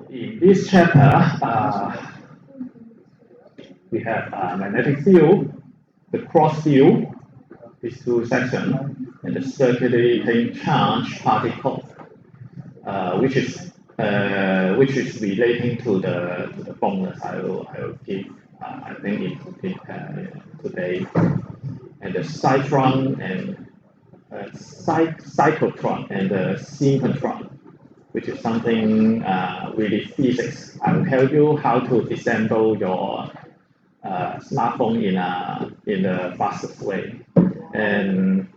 In this chapter, we have magnetic field, the cross field, these two sections, and the circulating charge particle, which is relating to the bonus I will give I think today, and the cytron and cyclotron and the synchrotron, which is something really physics. I will tell you how to disassemble your smartphone in the fastest way. And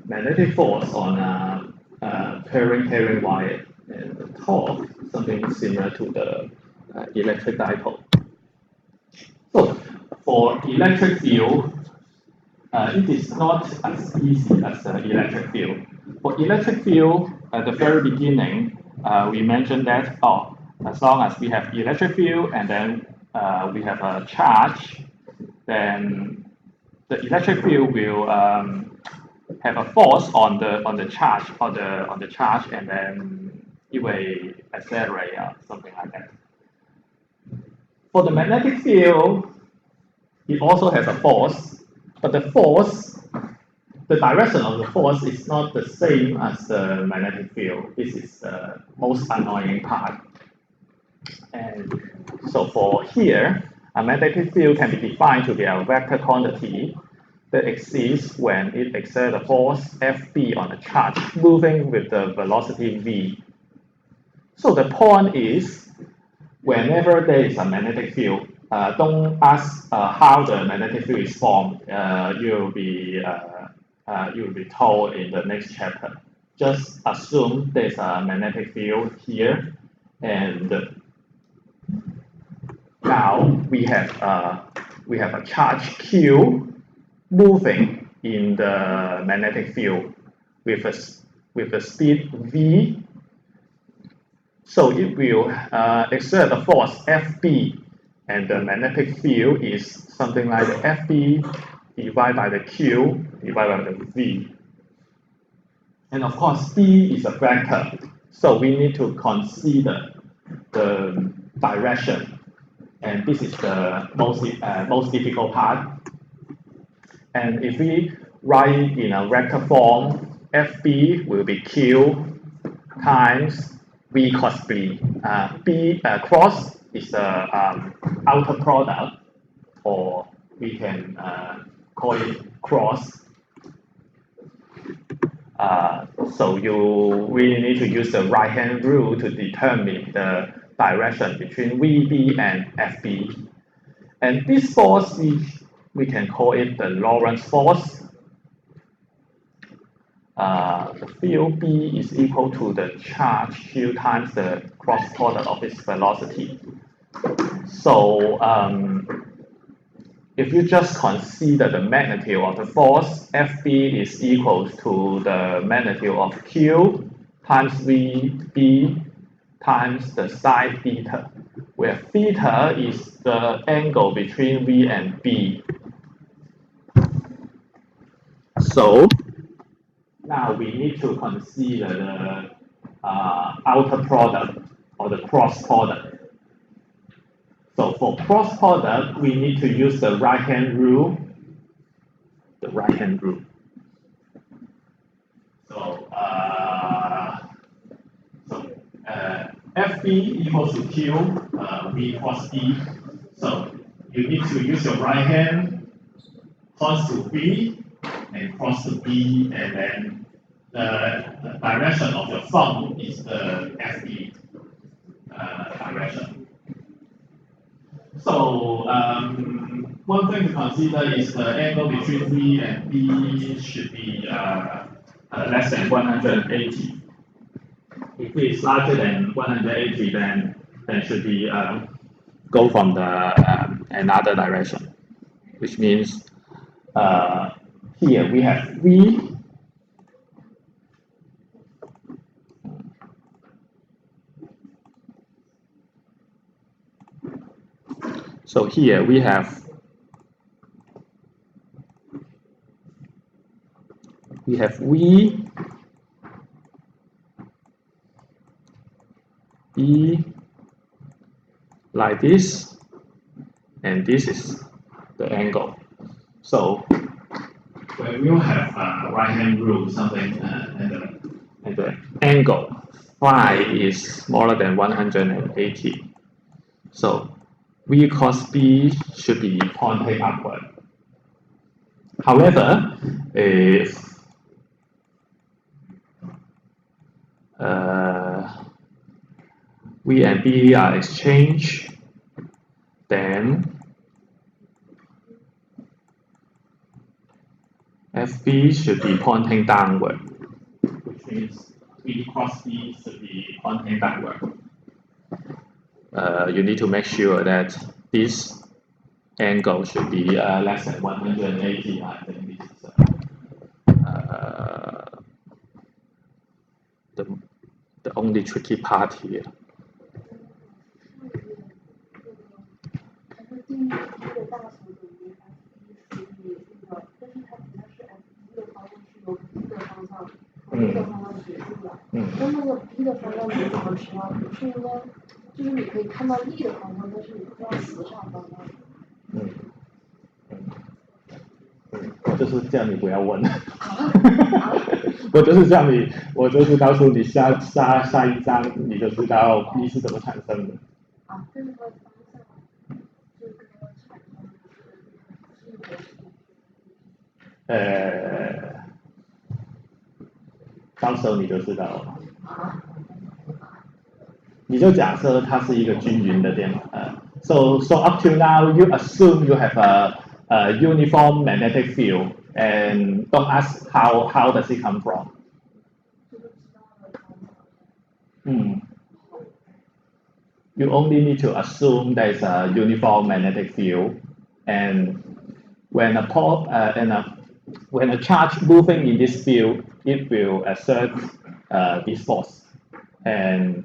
magnetic force on pairing wire, and the torque, something similar to the electric dipole. So for electric field, it is not as easy as the electric field. For electric field, at the very beginning, we mentioned that, as long as we have electric field and then we have a charge, then the electric field will have a force on the charge, and then it will accelerate something like that. For the magnetic field, it also has a force, but the direction of the force is not the same as the magnetic field. This is the most annoying part. And so for here, a magnetic field can be defined to be a vector quantity that exists when it exerts a force Fb on a charge moving with the velocity v. So the point is, whenever there is a magnetic field, don't ask how the magnetic field is formed. You will be told in the next chapter. Just assume there's a magnetic field here, and now we have a charge Q moving in the magnetic field with a speed v. So it will exert a force Fb, and the magnetic field is something like the Fb divided by the Q divided by the v. And of course, B is a vector, so we need to consider the direction. And this is the most difficult part. And if we write in a vector form, Fb will be Q times V cos B. Cross is the outer product, or we can call it cross. So you really need to use the right-hand rule to determine the direction between VB and FB. And this force, we can call it the Lorentz force. The field B is equal to the charge Q times the cross product of its velocity. So if you just consider the magnitude of the force, Fb is equal to the magnitude of Q times Vb times the sine theta, where theta is the angle between V and B. So now we need to consider the outer product or the cross product. So for cross product, we need to use the right-hand rule. So Fb equals to Q V cos B. So you need to use your right hand, cos to V and cos to B, and then the direction of your thumb is the Fb direction. So one thing to consider is the angle between V and B should be less than 180. If it is larger than 180, then should be go from the another direction, which means here we have V. So here we have V E like this, and this is the angle. So when you have a right-hand rule, something and the angle phi is smaller than 180. So V cos B should be pointing upward. However, if V and B are exchanged, then FB should be pointing downward, which means V cross B should be pointing downward. You need to make sure that this angle should be less than 180. I think this is the only tricky part here. E 我就是叫你不要问，我就是叫你，我就是告诉你下一章你就知道 B 是怎么产生的。到时候你就知道了。你就假设它是一个均匀的电so up to now you assume you have a uniform magnetic field and don't ask how does it come from. You only need to assume there is a uniform magnetic field, and when a charge moving in this field, it will exert this force, and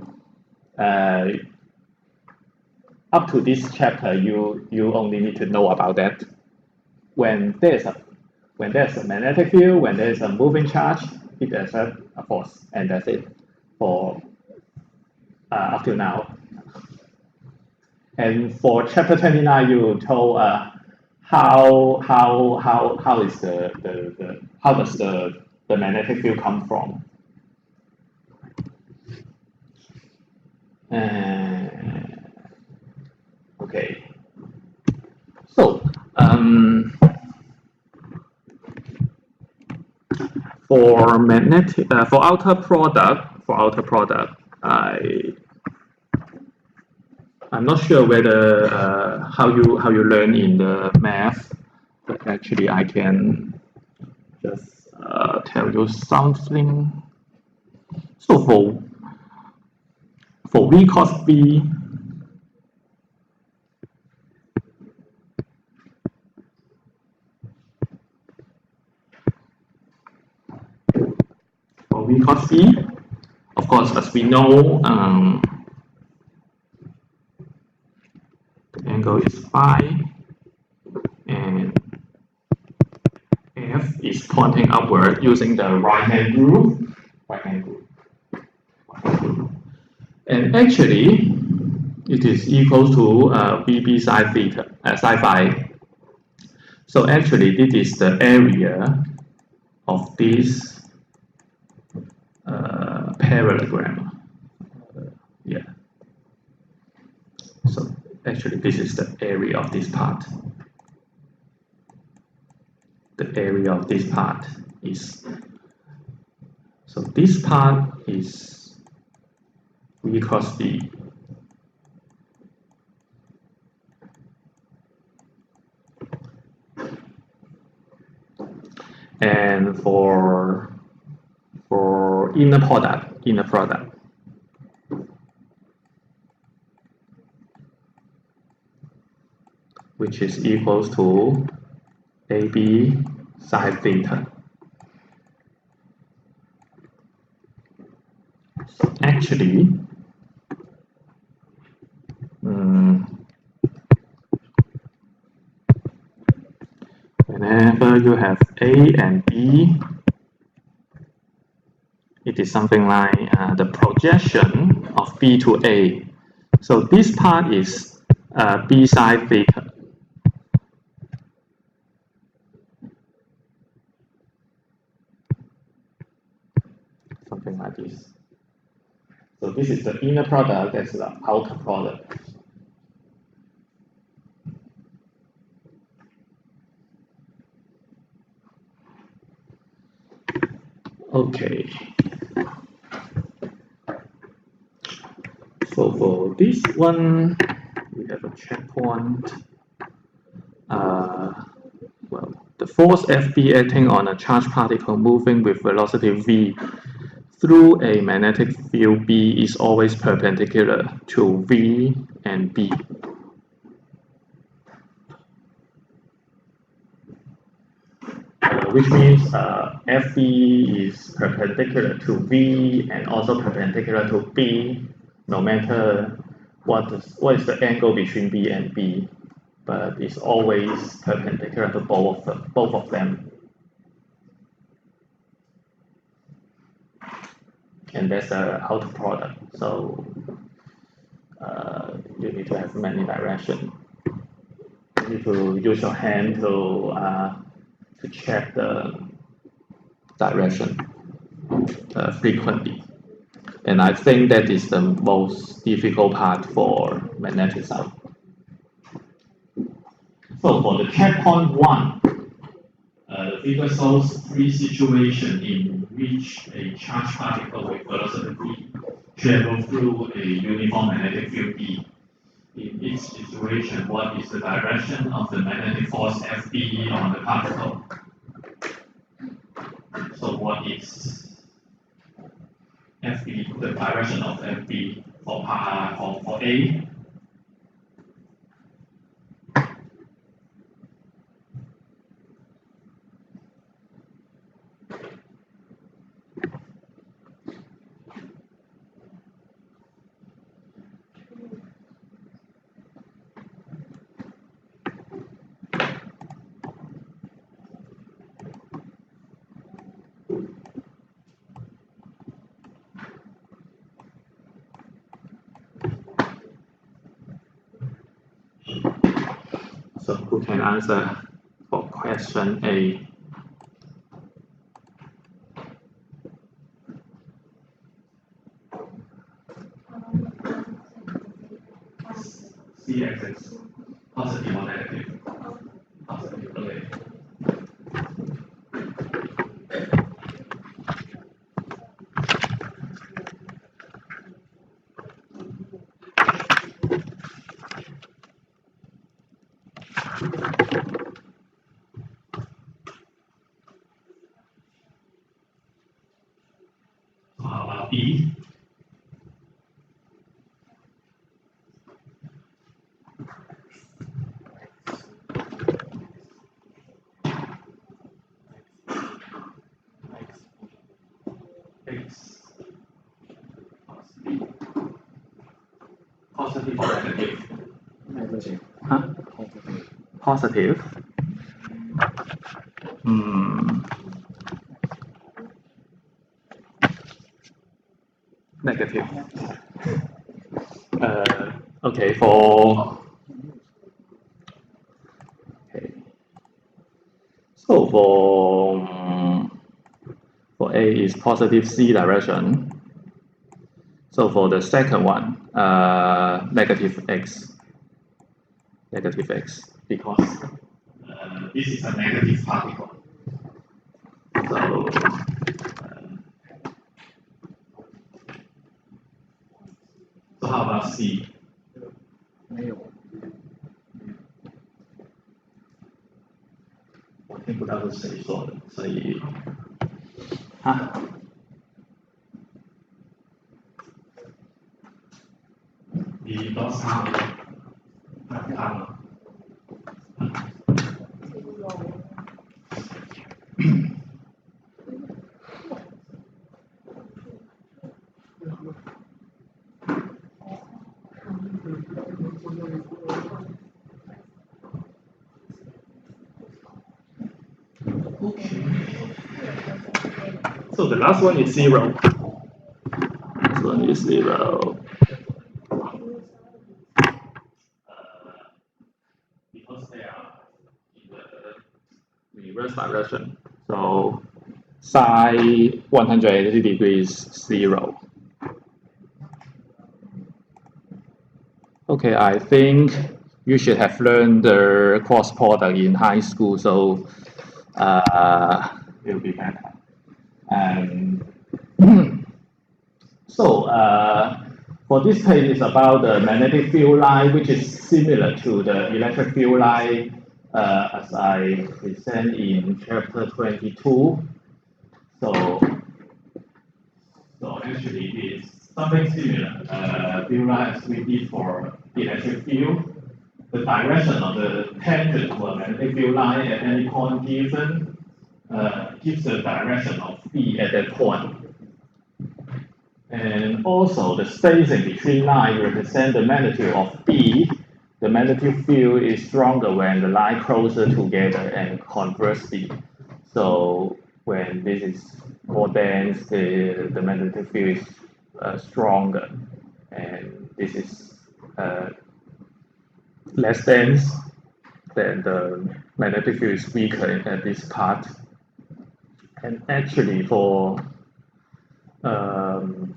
up to this chapter, you only need to know about that. When there's a magnetic field, when there's a moving charge, it exerts a force, and that's it for up to now. And for chapter 29, you told how is how does the magnetic field come from? Okay. So for magnetic for outer product, I'm not sure whether how you learn in the math, but actually I can just tell you something. So for V cos B, for V cos B, of course, as we know, the angle is phi, and F is pointing upward using the right-hand rule. And actually, it is equal to VB sine theta, sine phi. So actually, this is the area of this parallelogram. Yeah. So actually, this is the area of this part. The area of this part is, so this part is V cos B. And for inner product, which is equals to AB sine theta. So actually, whenever you have A and B, it is something like the projection of B B to A. So this part is B side theta. Something like this. So this is the inner product, that's the outer product. Okay. So for this one, we have a checkpoint. Well, the force Fb acting on a charged particle moving with velocity v through a magnetic field B is always perpendicular to V and B. Which means Fb is perpendicular to V and also perpendicular to B, no matter what is the angle between B and B, but it's always perpendicular to both of them. And that's the outer product. So you need to have many directions. You need to use your hand to check the direction frequently. And I think that is the most difficult part for magnetism. So for the checkpoint 1, the figure shows three situations in which a charged particle with velocity v travels through a uniform magnetic field B. In each situation, what is the direction of the magnetic force Fb on the particle? So what is Fb, the direction of Fb for A? So who can answer for question A? C-axis, positive or negative? Positive, okay. So how about B? X. Positive or negative? Negative. Huh? Positive? Negative. Okay, so for A is positive C direction. So for the second one, negative X, because this is a negative particle. So how about C? 没有。我听不到是谁说的，所以啊。你多少？啊。So the last one is 0. This one is 0. direction. So sine 180 degrees 0. Okay, I think you should have learned the cross product in high school, so it will be better. And so for this page, it's about the magnetic field line, which is similar to the electric field line as I present in chapter 22. So actually, it's something similar. Field line as we did for electric field. The direction of the tangent to a magnetic field line at any point given gives the direction of B at that point. And also the spacing between lines represent the magnitude of B. The magnetic field is stronger when the line closer together and conversely. So when this is more dense, the magnetic field is stronger, and this is less dense, then the magnetic field is weaker at this part. And actually for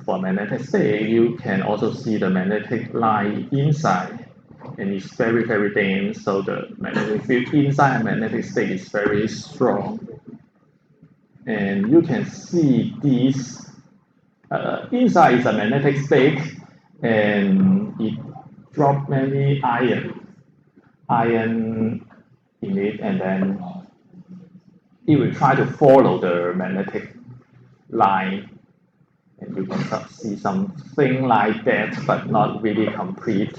magnetic state, you can also see the magnetic line inside, and it's very, very dense. So the magnetic field inside a magnetic state is very strong. And you can see this inside is a magnetic state, and it dropped many iron in it, and then it will try to follow the magnetic line. And you can see something like that, but not really complete,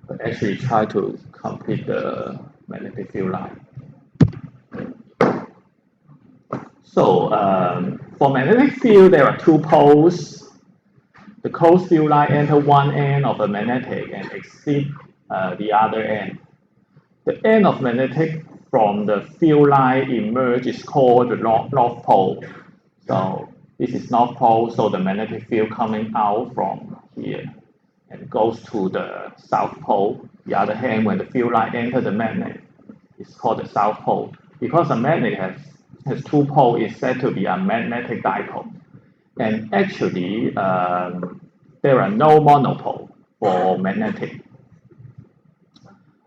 but actually try to complete the magnetic field line. So for magnetic field, there are two poles. The closed field line enter one end of the magnetic and exit the other end. The end of magnetic from the field line emerge is called the north pole. So this is north pole, so the magnetic field coming out from here and goes to the south pole. The other hand, when the field line enters the magnet, it's called the south pole. Because a magnet has two poles, it's said to be a magnetic dipole. And actually, there are no monopole for magnetic.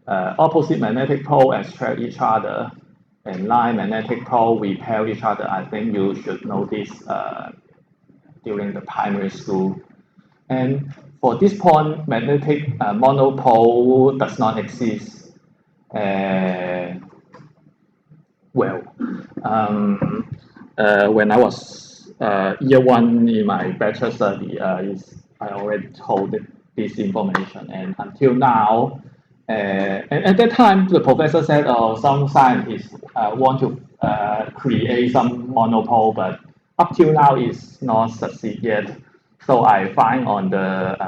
Opposite magnetic pole attract each other, and line magnetic pole repel each other. I think you should know this during the primary school. And for this point, magnetic monopole does not exist. When I was year one in my bachelor study, I already told this information, and until now, and at that time, the professor said, "Oh, some scientists want to create some monopole, but up till now, it's not succeed yet." So I find on the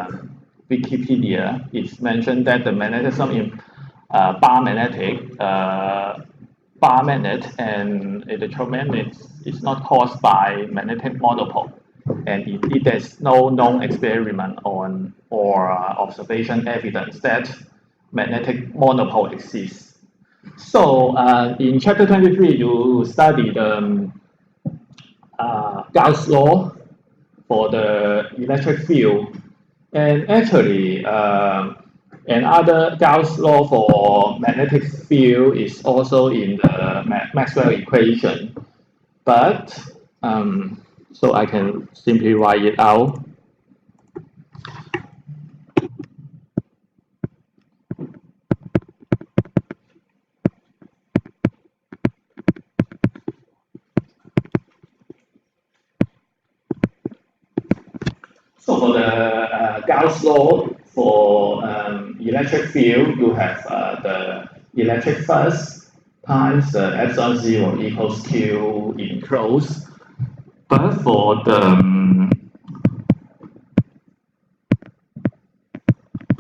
Wikipedia, it's mentioned that the magnetism in bar magnet and electromagnet is not caused by magnetic monopole, and indeed there's no known experiment on or observation evidence that magnetic monopole exists. So in chapter 23, you study the Gauss law for the electric field, and actually another Gauss law for magnetic field is also in the Maxwell equation, but so I can simply write it out. So for the Gauss law for electric field, you have the electric flux times the epsilon zero equals Q enclosed. But for the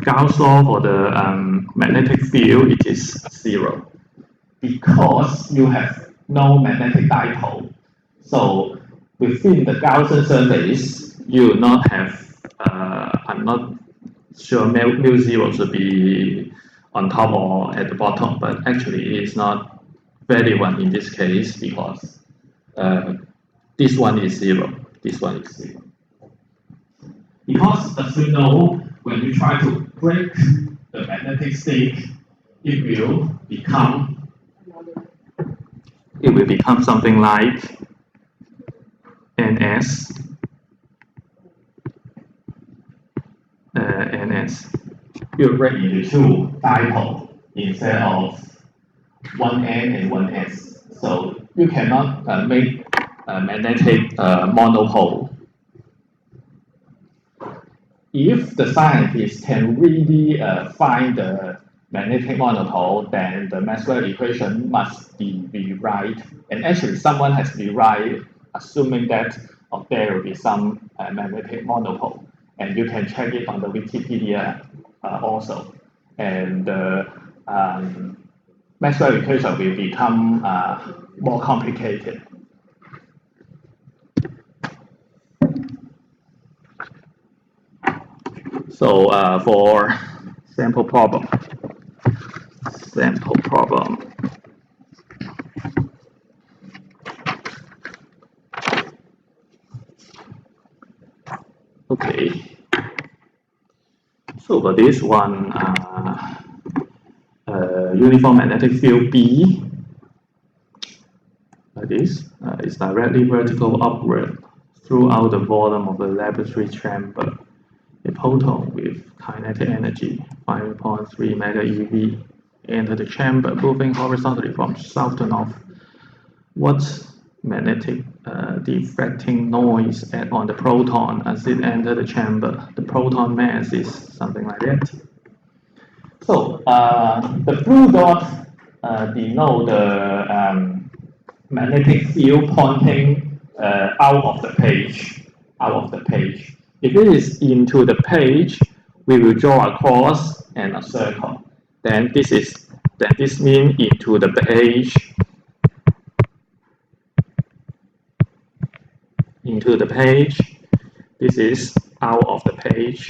Gauss law for the magnetic field, it is zero because you have no magnetic dipole. So within the Gaussian surface, you will not have, I'm not sure mu zero should be on top or at the bottom, but actually it is not valid one in this case because this one is 0, this one is 0. Because as we know, when you try to break the magnetic state, it will become something like NS. You break into two dipole instead of one N and one S. So you cannot make a magnetic monopole. If the scientists can really find the magnetic monopole, then the Maxwell equation must be rewrite. And actually, someone has rewrite, assuming that there will be some magnetic monopole. And you can check it on the Wikipedia also. And the Maxwell equation will become more complicated. So for sample problem. Okay. So for this one, uniform magnetic field B, like this, is directly vertical upward throughout the volume of the laboratory chamber. A proton with kinetic energy 5.3 mega eV enter the chamber, moving horizontally from south to north. What magnetic deflecting noise act on the proton as it enters the chamber? The proton mass is something like that. So the blue dot denote the magnetic field pointing out of the page. If it is into the page, we will draw a cross and a circle. Then this means into the page. This is out of the page.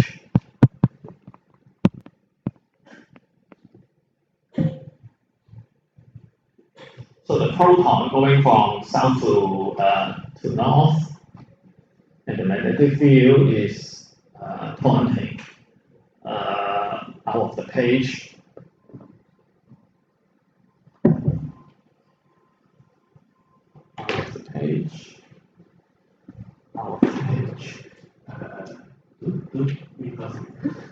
So the proton going from south to north, and the magnetic field is pointing out of the page.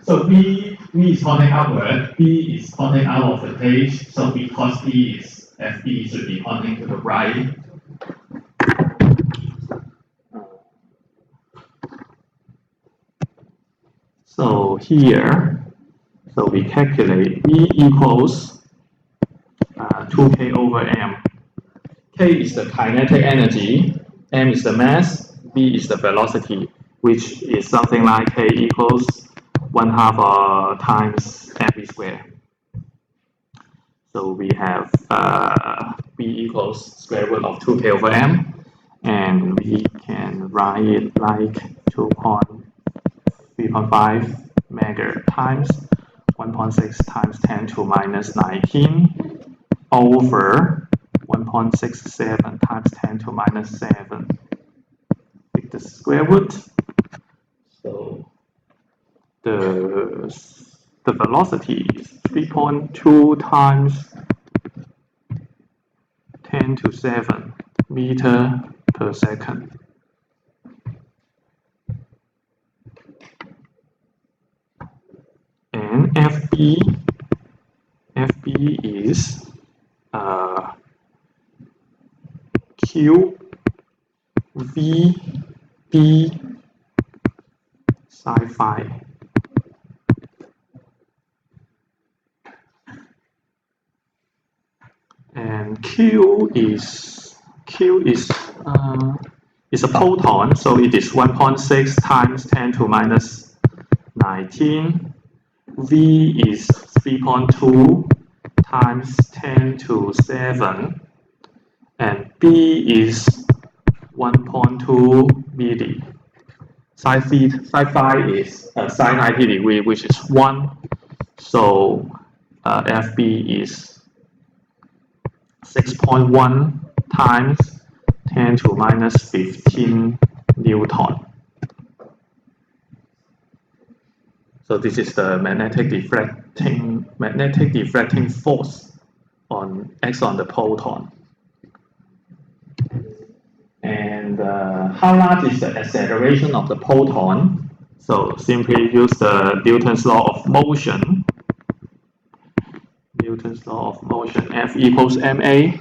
So B is pointing outward, B is pointing out of the page, so because FB should be pointing to the right. So here, we calculate E equals 2K over M. K is the kinetic energy, M is the mass, B is the velocity, which is something like K equals 1/2 times mv squared. So we have B equals square root of 2K over M, and we can write it like 3.5 mega times 1.6 times 10 to minus 19 over 1.67 times 10 to minus 7. Take the square root. So the velocity is 3.2 times 10 to 7 meter per second. And FB is QVB psi phi. And Q is a proton, so it is 1.6 times 10 to minus 19. V is 3.2 times 10 to 7, and B is 1.2 milli. Psi phi is sine 90 degree, which is 1. So FB is 6.1 times 10 to minus 15 Newton. So this is the magnetic deflecting force acts on the proton. And how large is the acceleration of the proton? So simply use the Newton's law of motion. Newton's law of motion, F equals ma,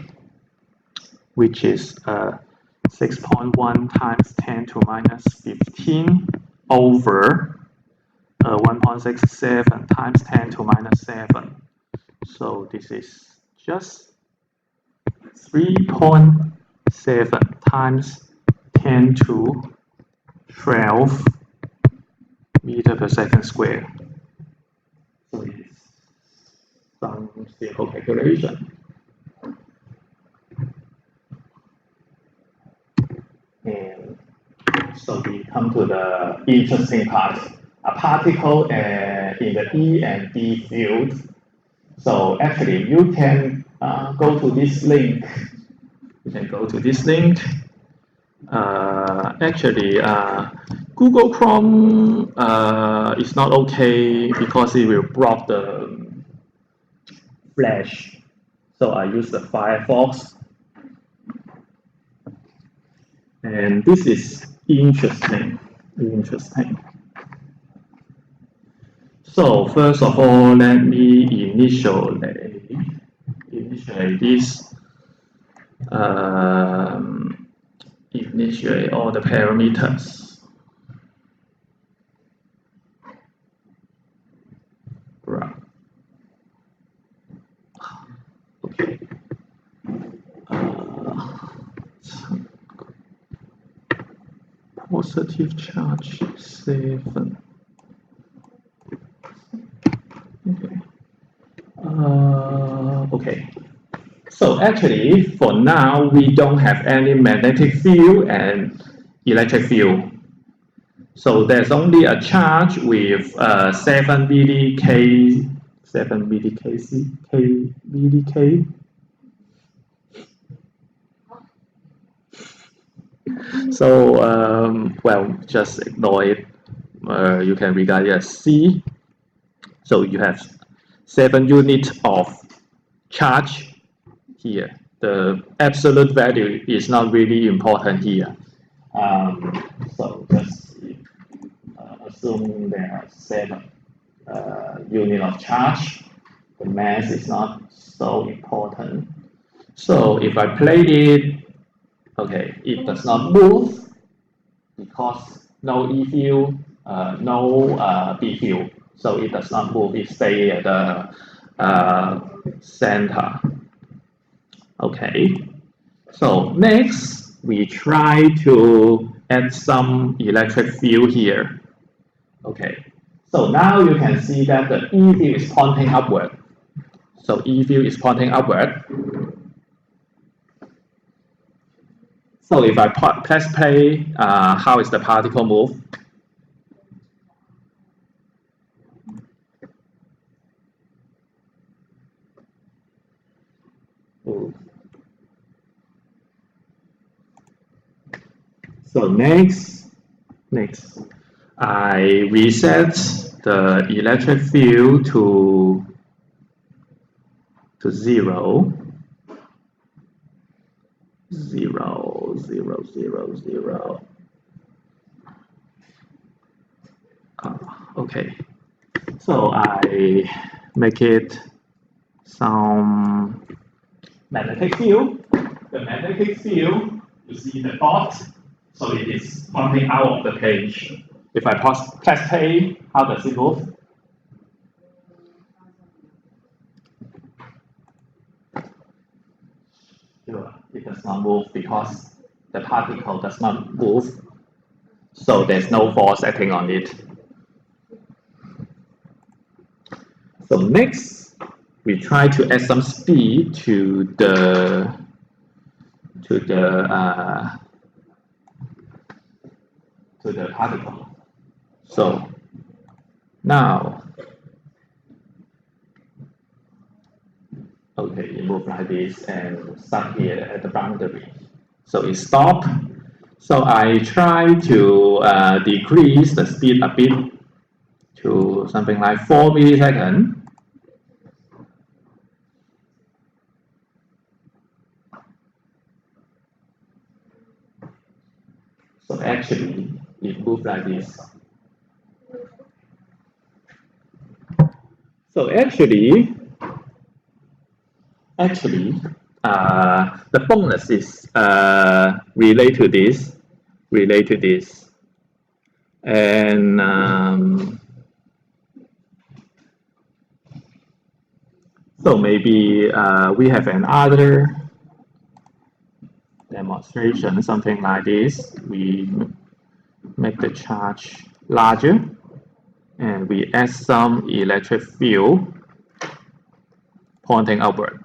which is 6.1 times 10 to minus 15 over 1.67 times 10 to minus 7. So this is just 3.7 times 10 to 12 meter per second square. So it's some simple calculation. And so we come to the interesting part. A particle in the E and B field. So actually you can go to this link. You can go to this link. Actually, Google Chrome is not okay because it will block the Flash. So I use the Firefox. And this is interesting. So first of all, let me initiate this. Initiate all the parameters. Right. Okay. Positive charge 7. Okay. Okay. So actually, for now, we don't have any magnetic field and electric field. So there's only a charge with 7 VDK. So, well, just ignore it. You can regard it as C. So you have 7 units of charge here. The absolute value is not really important here. So just assume there are 7 units of charge. The mass is not so important. So if I play it, okay, it does not move because no E field, no B field. So it does not move, it stays at the center. Okay, so next we try to add some electric field here. Okay, so now you can see that the E field is pointing upward. So E field is pointing upward. So if I press play, how is the particle move? Ooh. So next, I reset the electric field to 0. 0, 0, 0, 0. Okay, so I make it some magnetic field. The magnetic field, you see the dot, so it is pointing out of the page. If I press play, how does it move? Sure, it does not move because the particle does not move. So there's no force acting on it. So next, we try to add some speed to the particle. So now, okay, in move like this and start here at the boundary. So it stopped. So I try to decrease the speed a bit to something like 4 milliseconds. So actually, it moves like this. So actually, the bonus is related to this, and so maybe we have another demonstration, something like this. We make the charge larger, and we add some electric field pointing upward.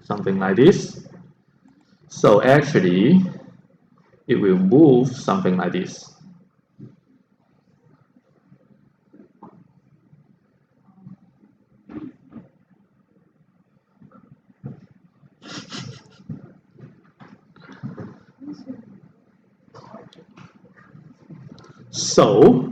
Something like this. So actually, it will move something like this. So